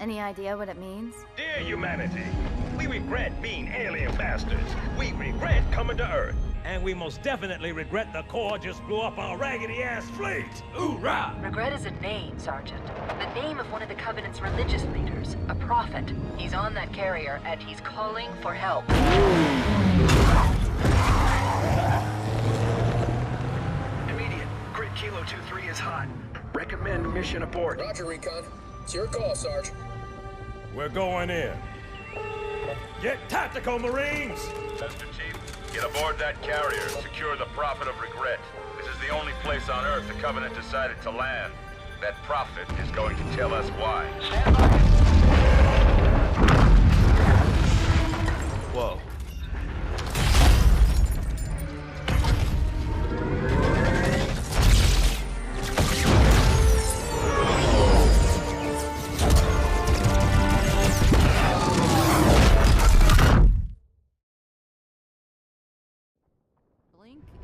Any idea what it means? Dear humanity, we regret being alien bastards. We regret coming to Earth. And we most definitely regret the Corps just blew up our raggedy-ass fleet. Hoorah! Regret is a name, Sergeant. The name of one of the Covenant's religious leaders, a prophet. He's on that carrier, and he's calling for help. Immediate. Grid Kilo 2-3 is hot. Recommend mission abort. Roger, Recon. It's your call, Sarge. We're going in. Get tactical, Marines! Chester Chief, get aboard that carrier. Secure the Prophet of Regret. This is the only place on Earth the Covenant decided to land. That Prophet is going to tell us why. Stand by. Whoa.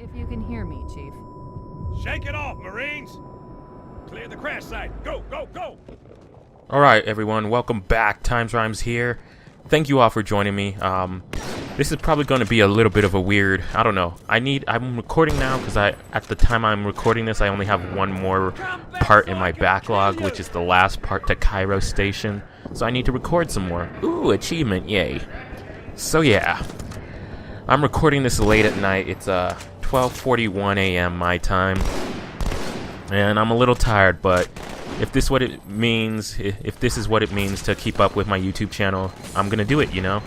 If you can hear me, Chief. Shake it off, Marines! Clear the crash site. Go, go, go! Alright, everyone. Welcome back. Times Rhymes here. Thank you all for joining me. This is probably going to be a little bit of a weird... I don't know. I'm recording now because at the time I'm recording this, I only have one more part in my backlog, which is the last part to Cairo Station. So I need to record some more. Ooh, achievement. Yay. So yeah. I'm recording this late at night. It's 12:41 a.m. my time, and I'm a little tired. But if this is what it means to keep up with my YouTube channel, I'm gonna do it. You know.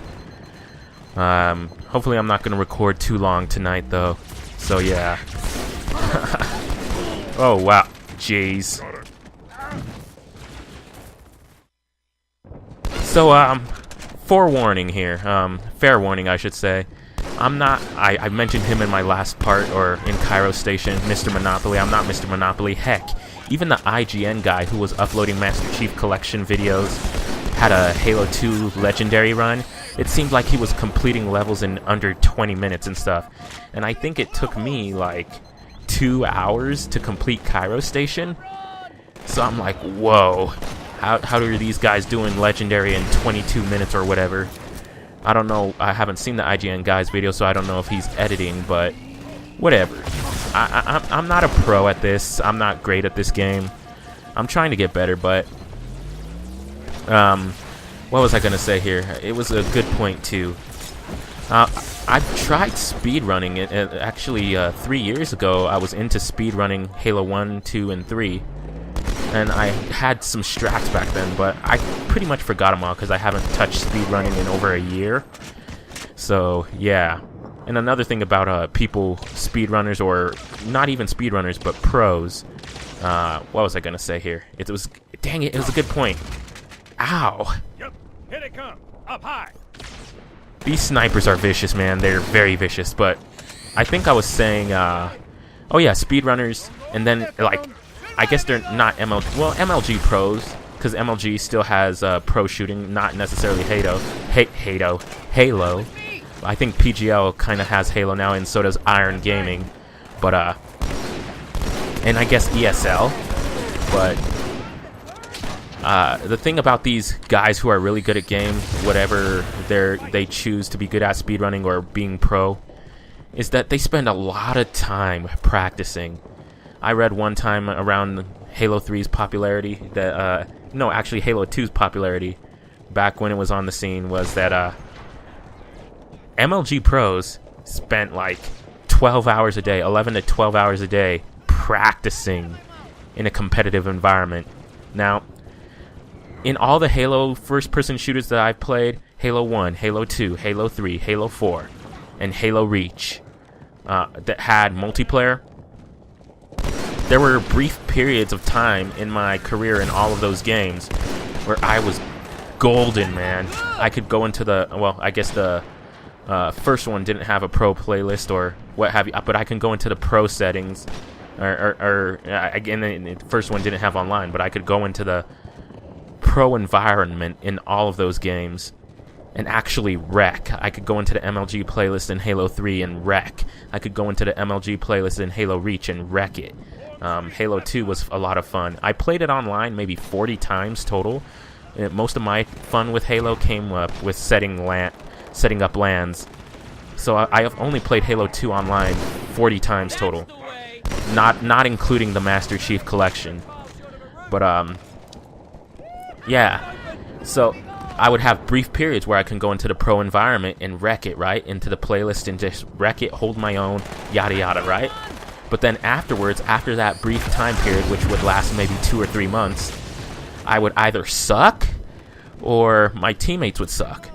Hopefully, I'm not gonna record too long tonight, though. So yeah. Oh wow, jeez. So forewarning here. Fair warning, I should say. I mentioned him in my last part, or in Cairo Station, Mr. Monopoly. I'm not Mr. Monopoly. Heck, even the IGN guy who was uploading Master Chief Collection videos had a Halo 2 Legendary run. It seemed like he was completing levels in under 20 minutes and stuff. And I think it took me, like, 2 hours to complete Cairo Station. So I'm like, whoa. How are these guys doing Legendary in 22 minutes or whatever? I don't know. I haven't seen the IGN guy's video, so I don't know if he's editing, but whatever. I'm not a pro at this. I'm not great at this game. I'm trying to get better, but what was I gonna say here? It was a good point too. I've tried speedrunning it. Actually, 3 years ago, I was into speedrunning Halo 1, 2, and 3. And I had some strats back then, but I pretty much forgot them all because I haven't touched speedrunning in over a year. So, yeah. And another thing about people, speedrunners, or not even speedrunners, but pros. What was I going to say here? Dang it, it was a good point. Ow. Yep, here they come. Up high. These snipers are vicious, man. They're very vicious, but I think I was saying, oh yeah, speedrunners, and then, like, I guess they're not MLG. Well, MLG pros, because MLG still has pro shooting, not necessarily Halo. Halo. I think PGL kind of has Halo now, and so does Iron Gaming. But and I guess ESL. But the thing about these guys who are really good at games, whatever they choose to be good at, speedrunning or being pro, is that they spend a lot of time practicing. I read one time around Halo 3's popularity that, no, actually Halo 2's popularity back when it was on the scene was that, MLG pros spent like 12 hours a day, 11 to 12 hours a day practicing in a competitive environment. Now, in all the Halo first-person shooters that I've played, Halo 1, Halo 2, Halo 3, Halo 4, and Halo Reach, that had multiplayer, there were brief periods of time in my career in all of those games where I was golden, man. I could go into the, well, I guess the first one didn't have a pro playlist or what have you, but I can go into the pro settings, or again, the first one didn't have online, but I could go into the pro environment in all of those games and actually wreck. I could go into the MLG playlist in Halo 3 and wreck. I could go into the MLG playlist in Halo Reach and wreck it. Halo 2 was a lot of fun. I played it online maybe 40 times total, Most of my fun with Halo came up with setting up LANs. So I have only played Halo 2 online 40 times total, not including the Master Chief Collection. But yeah. So I would have brief periods where I can go into the pro environment and wreck it, right? Into the playlist and just wreck it, hold my own, yada yada, right? But then afterwards, after that brief time period, which would last maybe 2 or 3 months, I would either suck or my teammates would suck.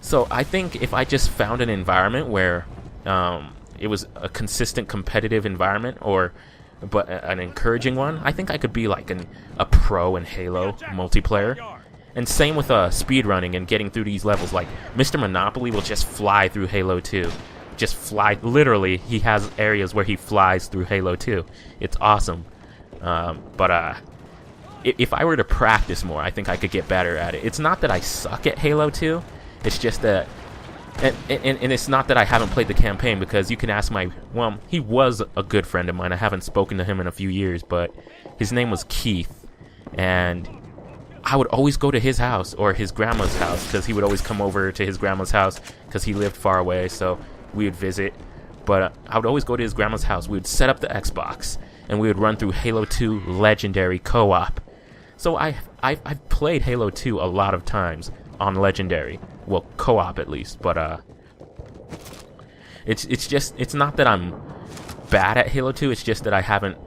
So I think if I just found an environment where it was a consistent competitive environment, but an encouraging one, I think I could be like a pro in Halo multiplayer. And same with speedrunning and getting through these levels. Like, Mr. Monopoly will just fly through Halo 2. Just fly. Literally, he has areas where he flies through Halo 2. It's awesome. But if I were to practice more, I think I could get better at it. It's not that I suck at Halo 2. It's just that... And it's not that I haven't played the campaign, because you can ask well, he was a good friend of mine. I haven't spoken to him in a few years, but his name was Keith. And I would always go to his house or his grandma's house, because he would always come over to his grandma's house because he lived far away, so we would visit. But I would always go to his grandma's house. We would set up the Xbox and we would run through Halo 2 Legendary co-op. So I've played Halo 2 a lot of times on Legendary, well, co-op at least. But it's not that I'm bad at Halo 2. It's just that I haven't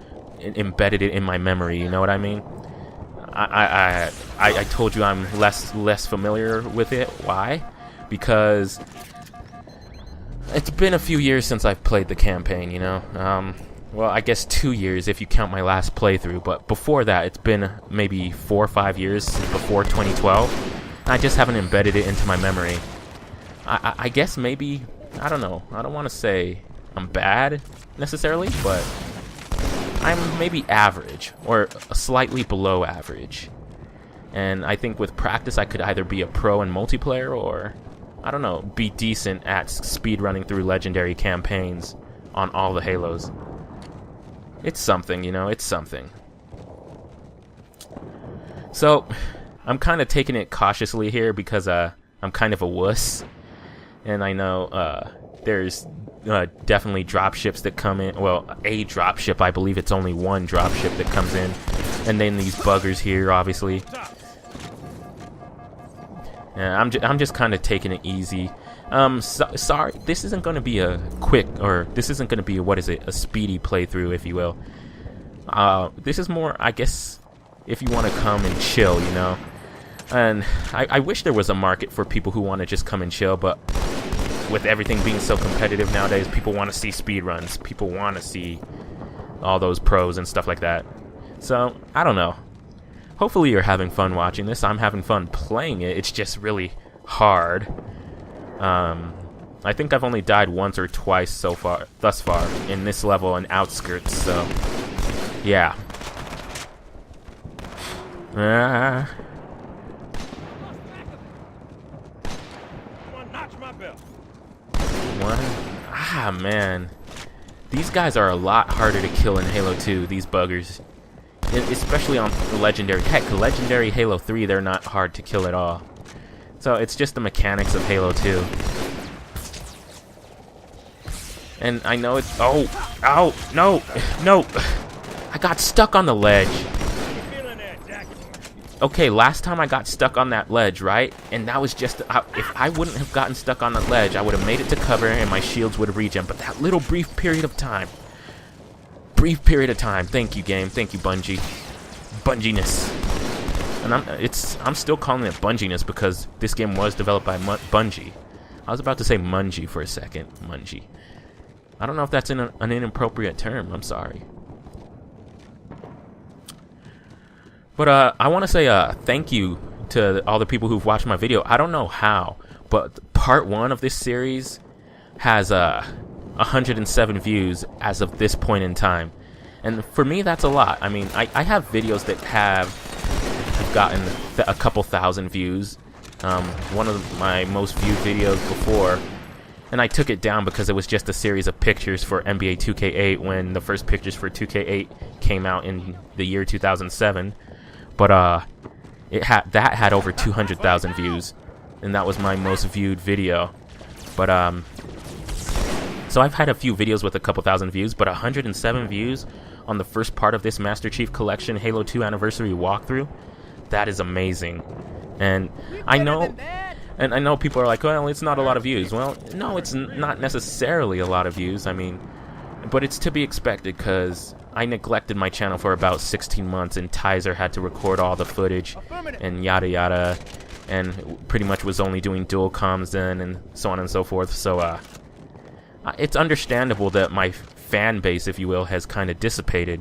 embedded it in my memory. You know what I mean? I told you I'm less familiar with it. Why? Because it's been a few years since I've played the campaign, you know? Well, I guess 2 years if you count my last playthrough, but before that, it's been maybe 4 or 5 years before 2012. I just haven't embedded it into my memory. I guess maybe, I don't know. I don't want to say I'm bad, necessarily, but I'm maybe average, or slightly below average. And I think with practice, I could either be a pro in multiplayer, or, I don't know, be decent at speedrunning through Legendary campaigns on all the Halos. It's something, you know, it's something. So, I'm kind of taking it cautiously here because I'm kind of a wuss. And I know there's definitely dropships that come in. Well, a dropship, I believe it's only one dropship that comes in. And then these buggers here, obviously. Yeah, I'm just kind of taking it easy. Sorry, this isn't going to be a quick, or this isn't going to be a speedy playthrough, if you will. This is more, I guess, if you want to come and chill, you know. And I wish there was a market for people who want to just come and chill, but with everything being so competitive nowadays, people want to see speedruns. People want to see all those pros and stuff like that. So, I don't know. Hopefully you're having fun watching this. I'm having fun playing it. It's just really hard. I think I've only died once or twice thus far, in this level in Outskirts, so, yeah. Man. These guys are a lot harder to kill in Halo 2, these buggers. Especially on Legendary. Heck, Legendary Halo 3, they're not hard to kill at all. So it's just the mechanics of Halo 2. And I know it's... Oh, no, I got stuck on the ledge. Okay, last time I got stuck on that ledge, right? And that was just... if I wouldn't have gotten stuck on the ledge, I would have made it to cover and my shields would have regen. But that little brief period of time... Thank you, game. Thank you, Bungie. Bunginess. And I'm still calling it Bunginess because this game was developed by Bungie. I was about to say Mungie for a second. Mungie. I don't know if that's an inappropriate term. I'm sorry. But I want to say thank you to all the people who've watched my video. I don't know how, but part 1 of this series has 107 views as of this point in time. And for me, that's a lot. I mean, I have videos that have gotten a couple thousand views. One of my most viewed videos before, and I took it down because it was just a series of pictures for NBA 2K8 when the first pictures for 2K8 came out in the year 2007. But that had over 200,000 views, and that was my most viewed video. But so I've had a few videos with a couple thousand views, but 107 views on the first part of this Master Chief Collection Halo 2 Anniversary walkthrough, that is amazing. And I know people are like, well, it's not a lot of views. Well, no, it's not necessarily a lot of views. I mean, but it's to be expected because I neglected my channel for about 16 months, and Tizer had to record all the footage and yada yada, and pretty much was only doing dual comms then, and so on and so forth. So it's understandable that my fan base, if you will, has kind of dissipated,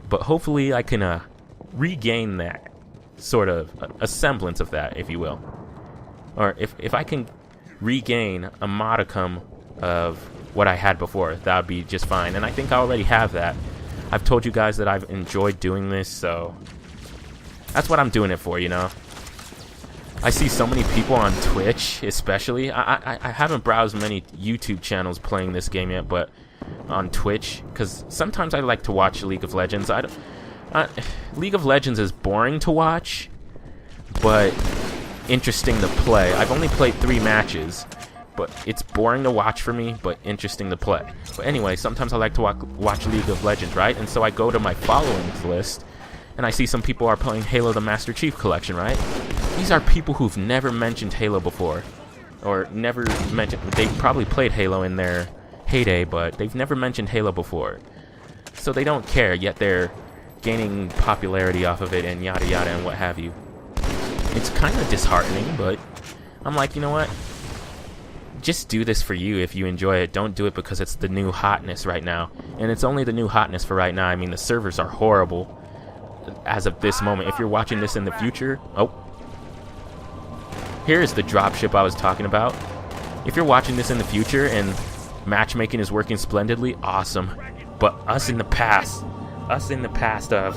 but hopefully I can regain that sort of a semblance of that, if you will, or if I can regain a modicum of what I had before, that would be just fine. And I think I already have that. I've told you guys that I've enjoyed doing this, so that's what I'm doing it for, you know. I see so many people on Twitch, especially. I haven't browsed many YouTube channels playing this game yet, but on Twitch, because sometimes I like to watch League of Legends. League of Legends is boring to watch, but interesting to play. I've only played 3 matches, but it's boring to watch for me, but interesting to play. But anyway, sometimes I like to watch League of Legends, right? And so I go to my followings list, and I see some people are playing Halo the Master Chief Collection, right? These are people who've never mentioned Halo before, or never mentioned. They probably played Halo in their heyday, but they've never mentioned Halo before, so they don't care. Yet they're gaining popularity off of it, and yada yada and what have you. It's kind of disheartening, but I'm like, you know what? Just do this for you if you enjoy it. Don't do it because it's the new hotness right now, and it's only the new hotness for right now. I mean, the servers are horrible as of this moment. If you're watching this in the future, here's the dropship I was talking about. If you're watching this in the future and matchmaking is working splendidly, awesome. But us in the past of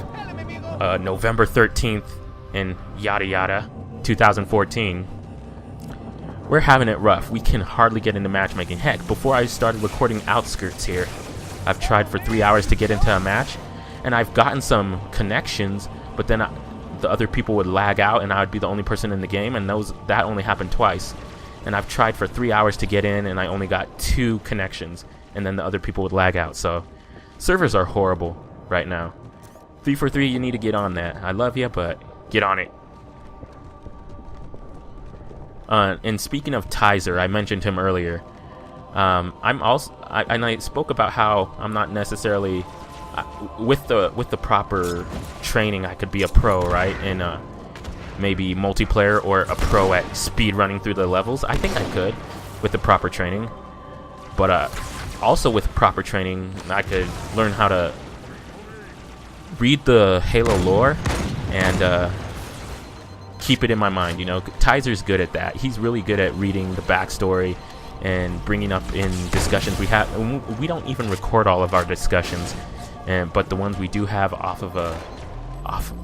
November 13th and yada yada 2014, we're having it rough. We can hardly get into matchmaking. Heck, before I started recording Outskirts here, I've tried for 3 hours to get into a match, and I've gotten some connections, but then the other people would lag out and I would be the only person in the game, and that only happened twice. And I've tried for 3 hours to get in, and I only got 2 connections, and then the other people would lag out. So servers are horrible right now. 343, you need to get on that. I love you, but get on it. And speaking of Tizer, I mentioned him earlier. I spoke about how I'm not necessarily with the proper training, I could be a pro, right? In maybe multiplayer, or a pro at speed running through the levels. I think I could with the proper training. But also with proper training, I could learn how to read the Halo lore and keep it in my mind, you know. Tizer's good at that. He's really good at reading the backstory and bringing up in discussions we have. We don't even record all of our discussions, but the ones we do have off of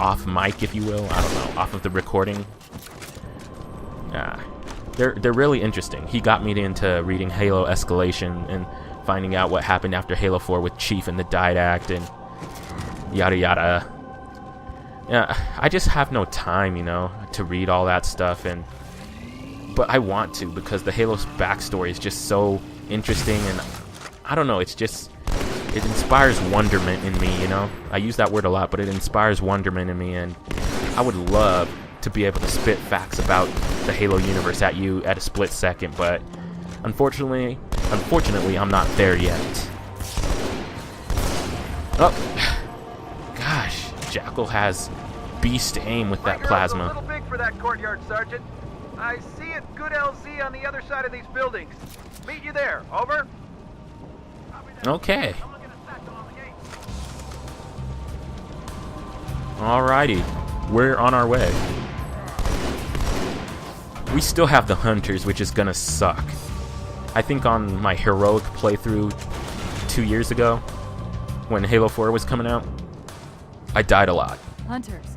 off mic, if you will, I don't know, off of the recording, they're really interesting. He got me into reading Halo Escalation and finding out what happened after Halo 4 with Chief and the Didact and yada yada. Yeah, I just have no time, you know, to read all that stuff, but I want to, because the Halo's backstory is just so interesting, and I don't know, it inspires wonderment in me, you know. I use that word a lot, but it inspires wonderment in me, and I would love to be able to spit facts about the Halo universe at you at a split second, but unfortunately, I'm not there yet. Oh, gosh. Jackal has beast aim with that plasma. A little big for that courtyard, Sergeant. I see it. Good LZ on the other side of these buildings. Meet you there. Over. Okay. Alrighty. We're on our way. We still have the hunters, which is gonna suck. I think on my heroic playthrough 2 years ago, when Halo 4 was coming out, I died a lot. Hunters.